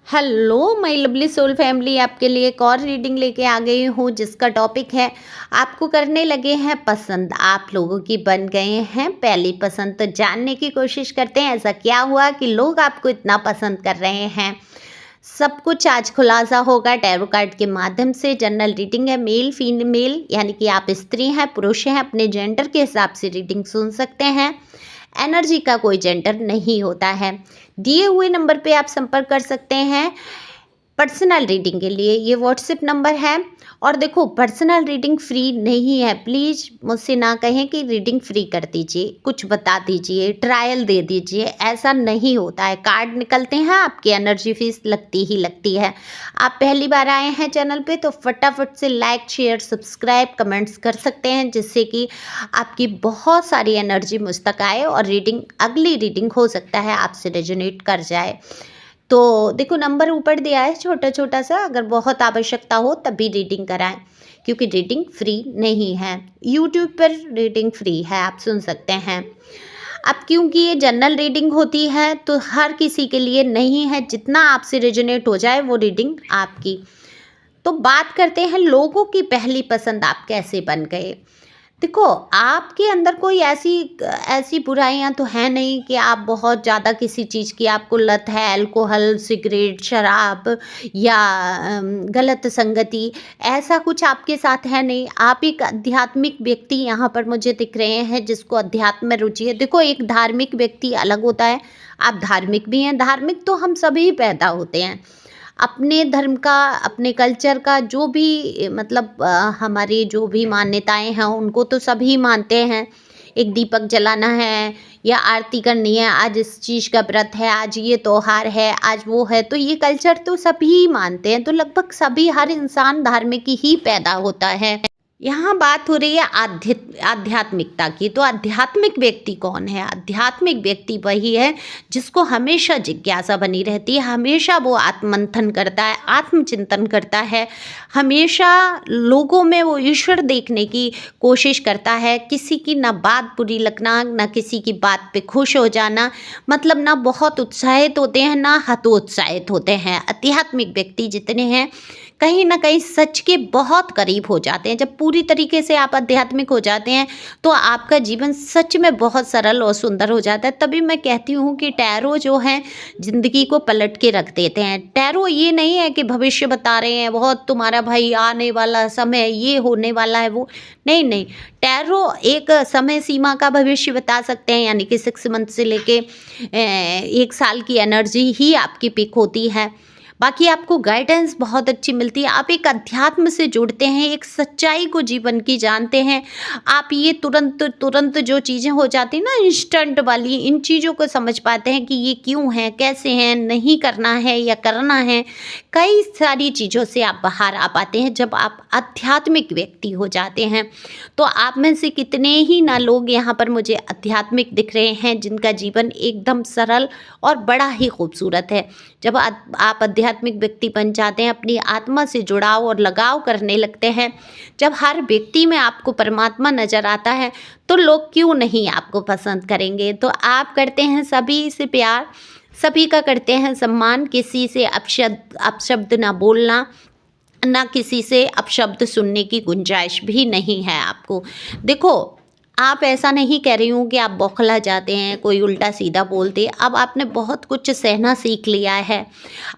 Hello my lovely soul family, आपके लिए एक और रीडिंग लेके आ गई हूँ जिसका टॉपिक है आपको करने लगे हैं पसंद। आप लोगों की बन गए हैं पहली पसंद। तो जानने की कोशिश करते हैं ऐसा क्या हुआ कि लोग आपको इतना पसंद कर रहे हैं। सब कुछ आज खुलासा होगा टैरो कार्ड के माध्यम से। जनरल रीडिंग है, मेल फीमेल यानी कि आप स्त्री हैं पुरुष हैं, अपने जेंडर के हिसाब से रीडिंग सुन सकते हैं। एनर्जी का कोई जेंडर नहीं होता है। दिए हुए नंबर पे आप संपर्क कर सकते हैं पर्सनल रीडिंग के लिए। ये व्हाट्सएप नंबर है। और देखो, पर्सनल रीडिंग फ्री नहीं है। प्लीज़ मुझसे ना कहें कि रीडिंग फ्री कर दीजिए, कुछ बता दीजिए, ट्रायल दे दीजिए, ऐसा नहीं होता है। कार्ड निकलते हैं, आपकी एनर्जी फीस लगती ही लगती है। आप पहली बार आए हैं चैनल पे तो फटाफट से लाइक शेयर सब्सक्राइब कमेंट्स कर सकते हैं, जिससे कि आपकी बहुत सारी एनर्जी मुझ तक आए और रीडिंग, अगली रीडिंग हो सकता है आपसे रेजोनेट कर जाए। तो देखो, नंबर ऊपर दिया है छोटा छोटा सा, अगर बहुत आवश्यकता हो तभी रीडिंग कराएं, क्योंकि रीडिंग फ्री नहीं है। यूट्यूब पर रीडिंग फ्री है, आप सुन सकते हैं। अब क्योंकि ये जनरल रीडिंग होती है तो हर किसी के लिए नहीं है। जितना आपसे रेजोनेट हो जाए वो रीडिंग आपकी। तो बात करते हैं लोगों की पहली पसंद आप कैसे बन गए। देखो, आपके अंदर कोई ऐसी ऐसी बुराइयां तो है नहीं कि आप बहुत ज़्यादा किसी चीज़ की आपको लत है, अल्कोहल सिगरेट शराब या गलत संगति, ऐसा कुछ आपके साथ है नहीं। आप एक आध्यात्मिक व्यक्ति यहाँ पर मुझे दिख रहे हैं जिसको अध्यात्म में रुचि है। देखो, एक धार्मिक व्यक्ति अलग होता है, आप धार्मिक भी हैं। धार्मिक तो हम सभी पैदा होते हैं अपने धर्म का, अपने कल्चर का, जो भी मतलब हमारी जो भी मान्यताएं हैं उनको तो सभी मानते हैं। एक दीपक जलाना है या आरती करनी है, आज इस चीज़ का व्रत है, आज ये त्योहार है, आज वो है, तो ये कल्चर तो सभी मानते हैं। तो लगभग सभी, हर इंसान धार्मिक ही पैदा होता है। यहाँ बात हो रही है आध्यात्मिकता की। तो आध्यात्मिक व्यक्ति कौन है? आध्यात्मिक व्यक्ति वही है जिसको हमेशा जिज्ञासा बनी रहती है, हमेशा वो आत्ममंथन करता है, आत्मचिंतन करता है, हमेशा लोगों में वो ईश्वर देखने की कोशिश करता है। किसी की ना बात बुरी लगना, ना किसी की बात पे खुश हो जाना, मतलब ना बहुत उत्साहित होते हैं ना हतोत्साहित होते हैं। आध्यात्मिक व्यक्ति जितने हैं कहीं ना कहीं सच के बहुत करीब हो जाते हैं। जब पूरी तरीके से आप आध्यात्मिक हो जाते हैं तो आपका जीवन सच में बहुत सरल और सुंदर हो जाता है। तभी मैं कहती हूँ कि टैरो जो है ज़िंदगी को पलट के रख देते हैं। टैरो ये नहीं है कि भविष्य बता रहे हैं, बहुत तुम्हारा भाई आने वाला समय ये होने वाला है, वो नहीं नहीं। टैरो एक समय सीमा का भविष्य बता सकते हैं, यानी कि 6 मंथ से लेके 1 साल की एनर्जी ही आपकी पिक होती है। बाकी आपको गाइडेंस बहुत अच्छी मिलती है। आप एक अध्यात्म से जुड़ते हैं, एक सच्चाई को जीवन की जानते हैं। आप ये तुरंत तुरंत जो चीज़ें हो जाती हैं ना इंस्टेंट वाली, इन चीज़ों को समझ पाते हैं कि ये क्यों हैं, कैसे हैं, नहीं करना है या करना है। कई सारी चीज़ों से आप बाहर आ पाते हैं जब आप आध्यात्मिक व्यक्ति हो जाते हैं। तो आप में से कितने ही ना लोग यहाँ पर मुझे आध्यात्मिक दिख रहे हैं जिनका जीवन एकदम सरल और बड़ा ही खूबसूरत है। जब आप आध्यात्मिक व्यक्ति बन जाते हैं, अपनी आत्मा से जुड़ाव और लगाव करने लगते हैं, जब हर व्यक्ति में आपको परमात्मा नज़र आता है तो लोग क्यों नहीं आपको पसंद करेंगे। तो आप करते हैं सभी से प्यार, सभी का करते हैं सम्मान, किसी से अपशब्द ना बोलना, ना किसी से अपशब्द सुनने की गुंजाइश भी नहीं है आपको। देखो, आप ऐसा नहीं कह रही हूँ कि आप बौखला जाते हैं, कोई उल्टा सीधा बोलते। अब आपने बहुत कुछ सहना सीख लिया है,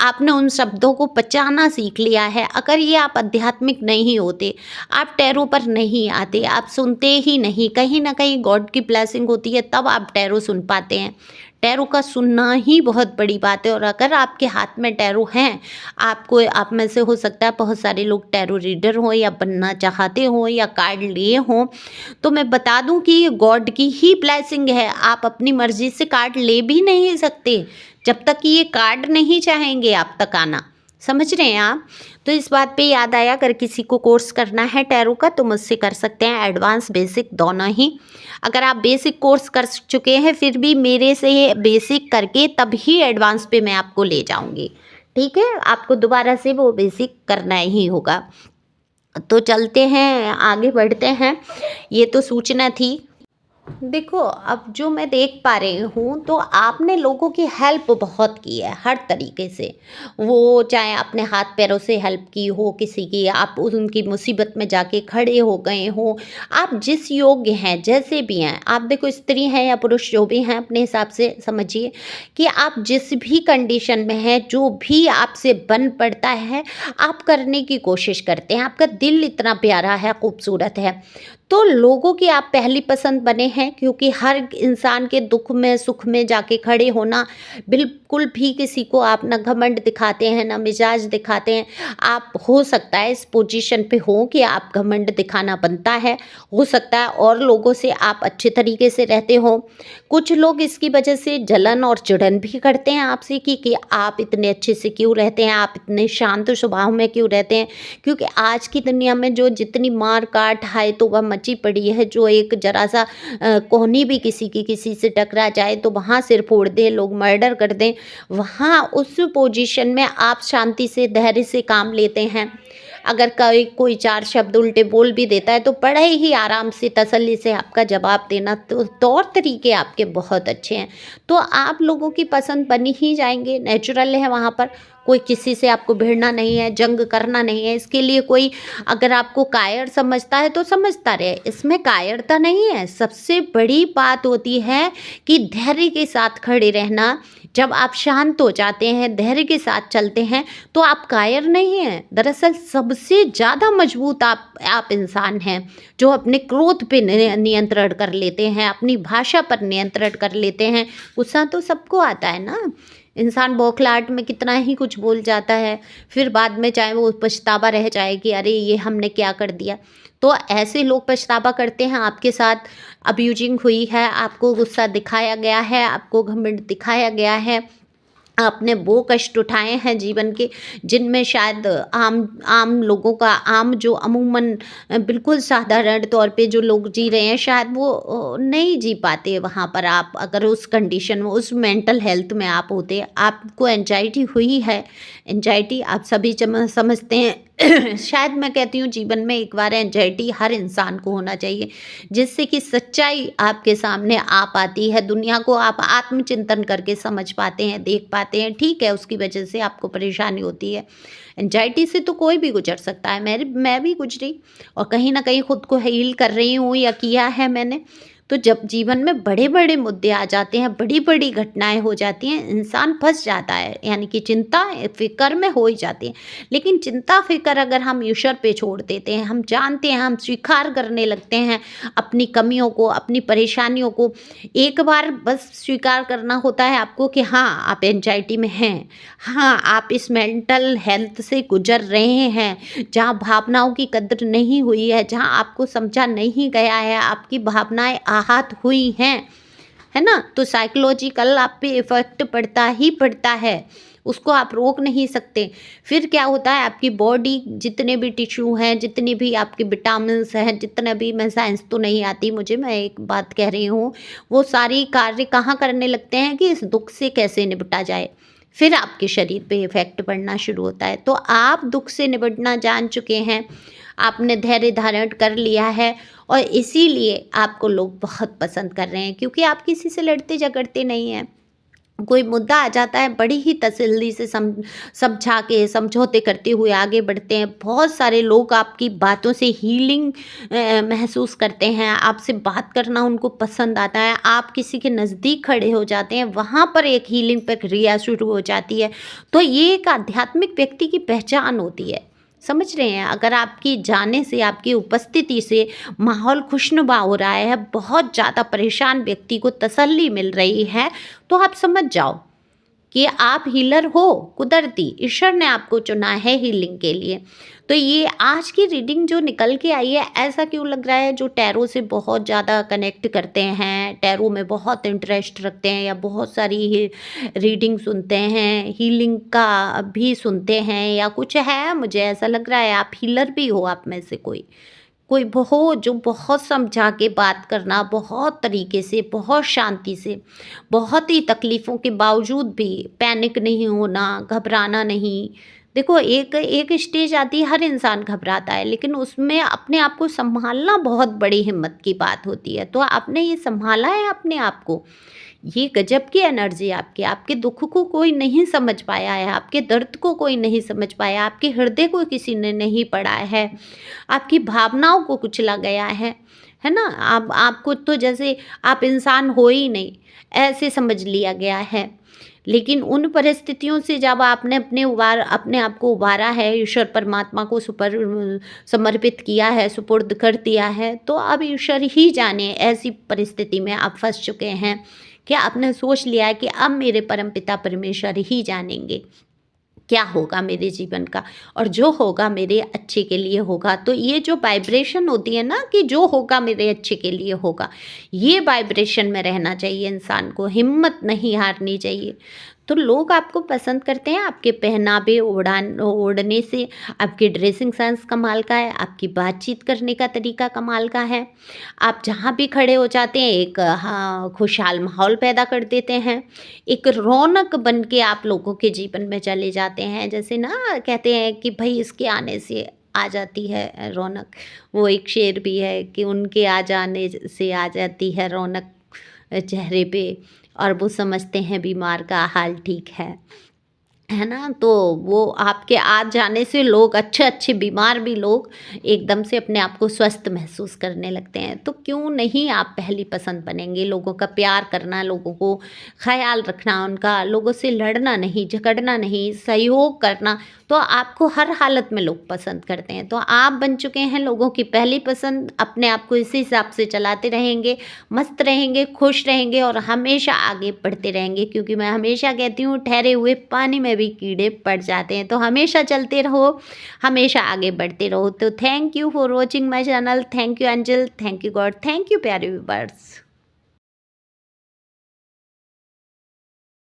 आपने उन शब्दों को पचाना सीख लिया है। अगर ये आप आध्यात्मिक नहीं होते, आप टैरो पर नहीं आते, आप सुनते ही नहीं, कहीं ना कहीं गॉड की ब्लेसिंग होती है तब आप टैरो सुन पाते हैं। टैरो का सुनना ही बहुत बड़ी बात है। और अगर आपके हाथ में टैरो हैं, आप में से हो सकता है बहुत सारे लोग टैरो रीडर हों या बनना चाहते हों या कार्ड लिए हों, तो मैं बता दूं कि ये गॉड की ही ब्लेसिंग है। आप अपनी मर्जी से कार्ड ले भी नहीं सकते जब तक कि ये कार्ड नहीं चाहेंगे आप तक आना। समझ रहे हैं आप? तो इस बात पे याद आया, अगर किसी को कोर्स करना है टैरो का तो मुझसे कर सकते हैं, एडवांस बेसिक दोनों ही। अगर आप बेसिक कोर्स कर चुके हैं फिर भी मेरे से बेसिक करके तभी एडवांस पे मैं आपको ले जाऊंगी, ठीक है? आपको दोबारा से वो बेसिक करना ही होगा। तो चलते हैं, आगे बढ़ते हैं। ये तो सूचना थी। देखो, अब जो मैं देख पा रही हूँ, तो आपने लोगों की हेल्प बहुत की है हर तरीके से। वो चाहे आपने हाथ पैरों से हेल्प की हो किसी की, आप उनकी मुसीबत में जाके खड़े हो गए हो। आप जिस योग्य हैं, जैसे भी हैं, आप देखो स्त्री हैं या पुरुष जो भी हैं, अपने हिसाब से समझिए कि आप जिस भी कंडीशन में हैं, जो भी आपसे बन पड़ता है, आप करने की कोशिश करते हैं। आपका दिल इतना प्यारा है, खूबसूरत है। तो लोगों की आप पहली पसंद बने हैं, क्योंकि हर इंसान के दुख में सुख में जाके खड़े होना, बिल्कुल भी किसी को आप ना घमंड दिखाते हैं ना मिजाज दिखाते हैं। आप हो सकता है इस पोजीशन पे हो कि आप घमंड दिखाना बनता है, हो सकता है और लोगों से आप अच्छे तरीके से रहते हो। कुछ लोग इसकी वजह से जलन और चिढ़न भी करते हैं आपसे कि आप इतने अच्छे से क्यों रहते हैं, आप इतने शांत स्वभाव में क्यों रहते हैं। क्योंकि आज की दुनिया में जो जितनी मार काट हाय तो वह मची पड़ी है, जो एक जरा सा कोहनी भी किसी की किसी से टकरा जाए तो वहाँ सिर फोड़ दें, लोग मर्डर कर दें, वहाँ उस पोजीशन में आप शांति से धैर्य से काम लेते हैं। अगर कोई कोई चार शब्द उल्टे बोल भी देता है तो बड़े ही आराम से तसल्ली से आपका जवाब देना, तो तौर तरीके आपके बहुत अच्छे हैं। तो आप लोगों की पसंद बनी ही जाएंगे, नेचुरल है वहाँ पर। कोई किसी से आपको भिड़ना नहीं है, जंग करना नहीं है। इसके लिए कोई अगर आपको कायर समझता है तो समझता रहे, इसमें कायरता नहीं है। सबसे बड़ी बात होती है कि धैर्य के साथ खड़े रहना। जब आप शांत हो जाते हैं, धैर्य के साथ चलते हैं, तो आप कायर नहीं हैं। दरअसल सबसे ज़्यादा मजबूत आप इंसान हैं, जो अपने क्रोध पे नियंत्रण कर लेते हैं, अपनी भाषा पर नियंत्रण कर लेते हैं। गुस्सा तो सबको आता है ना। इंसान बौखलाहट में कितना ही कुछ बोल जाता है, फिर बाद में चाहे वो पछतावा रह जाए कि अरे ये हमने क्या कर दिया। तो ऐसे लोग पछतावा करते हैं, आपके साथ अब्यूजिंग हुई है, आपको गुस्सा दिखाया गया है, आपको घमंड दिखाया गया है, आपने वो कष्ट उठाए हैं जीवन के, जिनमें शायद आम आम लोगों का, आम जो अमूमन बिल्कुल साधारण तौर पे जो लोग जी रहे हैं, शायद वो नहीं जी पाते। वहाँ पर आप अगर उस कंडीशन में, उस मेंटल हेल्थ में आप होते, आपको एंजाइटी हुई है। एंजाइटी आप सभी समझते हैं। शायद मैं कहती हूँ जीवन में एक बार एंजाइटी हर इंसान को होना चाहिए, जिससे कि सच्चाई आपके सामने आ पाती है, दुनिया को आप आत्मचिंतन करके समझ पाते हैं, देख पाते हैं। ठीक है, उसकी वजह से आपको परेशानी होती है। एंजाइटी से तो कोई भी गुजर सकता है, मैं भी गुजरी, और कहीं ना कहीं खुद को हील कर रही हूँ या किया है मैंने। तो जब जीवन में बड़े बड़े मुद्दे आ जाते हैं, बड़ी बड़ी घटनाएं हो जाती हैं, इंसान फंस जाता है, यानी कि चिंता फिक्र में हो ही जाती है। लेकिन चिंता फिक्र अगर हम ईश्वर पे छोड़ देते हैं, हम जानते हैं, हम स्वीकार करने लगते हैं अपनी कमियों को, अपनी परेशानियों को। एक बार बस स्वीकार करना होता है आपको कि हाँ, आप एंजाइटी में हैं, हाँ, आप इस मेंटल हेल्थ से गुजर रहे हैं, जहाँ भावनाओं की कद्र नहीं हुई है, जहाँ आपको समझा नहीं गया है, आपकी भावनाएं आहत हुई हैं, है ना। तो साइकोलॉजिकल आप पे इफेक्ट पड़ता ही पड़ता है, उसको आप रोक नहीं सकते। फिर क्या होता है, आपकी बॉडी जितने भी टिश्यू हैं, जितनी भी आपके विटामिन्स हैं, जितने भी, मैं साइंस तो नहीं आती मुझे, मैं एक बात कह रही हूँ, वो सारी कार्य कहाँ करने लगते हैं कि इस दुख से कैसे निपटा जाए। फिर आपके शरीर पे इफ़ेक्ट पड़ना शुरू होता है। तो आप दुख से निपटना जान चुके हैं, आपने धैर्य धारण कर लिया है, और इसीलिए आपको लोग बहुत पसंद कर रहे हैं, क्योंकि आप किसी से लड़ते झगड़ते नहीं हैं। कोई मुद्दा आ जाता है, बड़ी ही तसल्ली से समझा के, समझौते करते हुए आगे बढ़ते हैं। बहुत सारे लोग आपकी बातों से हीलिंग महसूस करते हैं, आपसे बात करना उनको पसंद आता है। आप किसी के नज़दीक खड़े हो जाते हैं, वहाँ पर एक हीलिंग प्रक्रिया शुरू हो जाती है। तो ये एक आध्यात्मिक व्यक्ति की पहचान होती है, समझ रहे हैं। अगर आपकी जाने से, आपकी उपस्थिति से माहौल खुशनुमा हो रहा है, बहुत ज़्यादा परेशान व्यक्ति को तसल्ली मिल रही है, तो आप समझ जाओ कि आप हीलर हो, कुदरती ईश्वर ने आपको चुना है हीलिंग के लिए। तो ये आज की रीडिंग जो निकल के आई है, ऐसा क्यों लग रहा है, जो टैरो से बहुत ज़्यादा कनेक्ट करते हैं, टैरो में बहुत इंटरेस्ट रखते हैं, या बहुत सारी ही रीडिंग सुनते हैं, हीलिंग का भी सुनते हैं, या कुछ है, मुझे ऐसा लग रहा है आप हीलर भी हो। आप में से कोई कोई हो जो बहुत समझा के बात करना, बहुत तरीके से, बहुत शांति से, बहुत ही तकलीफ़ों के बावजूद भी पैनिक नहीं होना, घबराना नहीं, देखो एक एक स्टेज आती है, हर इंसान घबराता है, लेकिन उसमें अपने आप को सँभालना बहुत बड़ी हिम्मत की बात होती है। तो आपने ये सँभाला है अपने आप को, ये गज़ब की एनर्जी आपकी। आपके दुःख को कोई नहीं समझ पाया है, आपके दर्द को कोई नहीं समझ पाया, आपके हृदय को किसी ने नहीं पढ़ा है, आपकी भावनाओं को कुचला गया है ना? आपको तो जैसे आप इंसान हो ही नहीं, ऐसे समझ लिया गया है। लेकिन उन परिस्थितियों से जब आपने अपने आप को उबारा है, ईश्वर परमात्मा को समर्पित किया है, सुपुर्द कर दिया है, तो अब ईश्वर ही जाने ऐसी परिस्थिति में आप फँस चुके हैं कि आपने सोच लिया है कि अब मेरे परमपिता परमेश्वर ही जानेंगे क्या होगा मेरे जीवन का, और जो होगा मेरे अच्छे के लिए होगा। तो ये जो वाइब्रेशन होती है ना कि जो होगा मेरे अच्छे के लिए होगा, ये वाइब्रेशन में रहना चाहिए इंसान को, हिम्मत नहीं हारनी चाहिए। तो लोग आपको पसंद करते हैं आपके पहनावे ओढ़ने से, आपकी ड्रेसिंग सेंस कमाल का है, आपकी बातचीत करने का तरीका कमाल का है। आप जहाँ भी खड़े हो जाते हैं एक हाँ खुशहाल माहौल पैदा कर देते हैं, एक रौनक बन के आप लोगों के जीवन में चले जाते हैं। जैसे ना कहते हैं कि भाई इसके आने से आ जाती है रौनक, वो एक शेर भी है कि उनके आ जाने से आ जाती है रौनक चेहरे पे, और वो समझते हैं बीमार का हाल ठीक है ना? तो वो आपके आ जाने से लोग अच्छे बीमार भी लोग एकदम से अपने आप को स्वस्थ महसूस करने लगते हैं। तो क्यों नहीं आप पहली पसंद बनेंगे? लोगों का प्यार करना, लोगों को ख़याल रखना उनका, लोगों से लड़ना नहीं, झगड़ना नहीं, सहयोग करना, तो आपको हर हालत में लोग पसंद करते हैं। तो आप बन चुके हैं लोगों की पहली पसंद, अपने आप को इसी हिसाब से चलाते रहेंगे, मस्त रहेंगे, खुश रहेंगे और हमेशा आगे बढ़ते रहेंगे, क्योंकि मैं हमेशा कहती हूँ ठहरे हुए पानी में भी कीड़े पड़ जाते हैं। तो हमेशा चलते रहो, हमेशा आगे बढ़ते रहो। तो thank you for watching my channel. Thank you angel, thank you God, thank you प्यारे व्यूअर्स।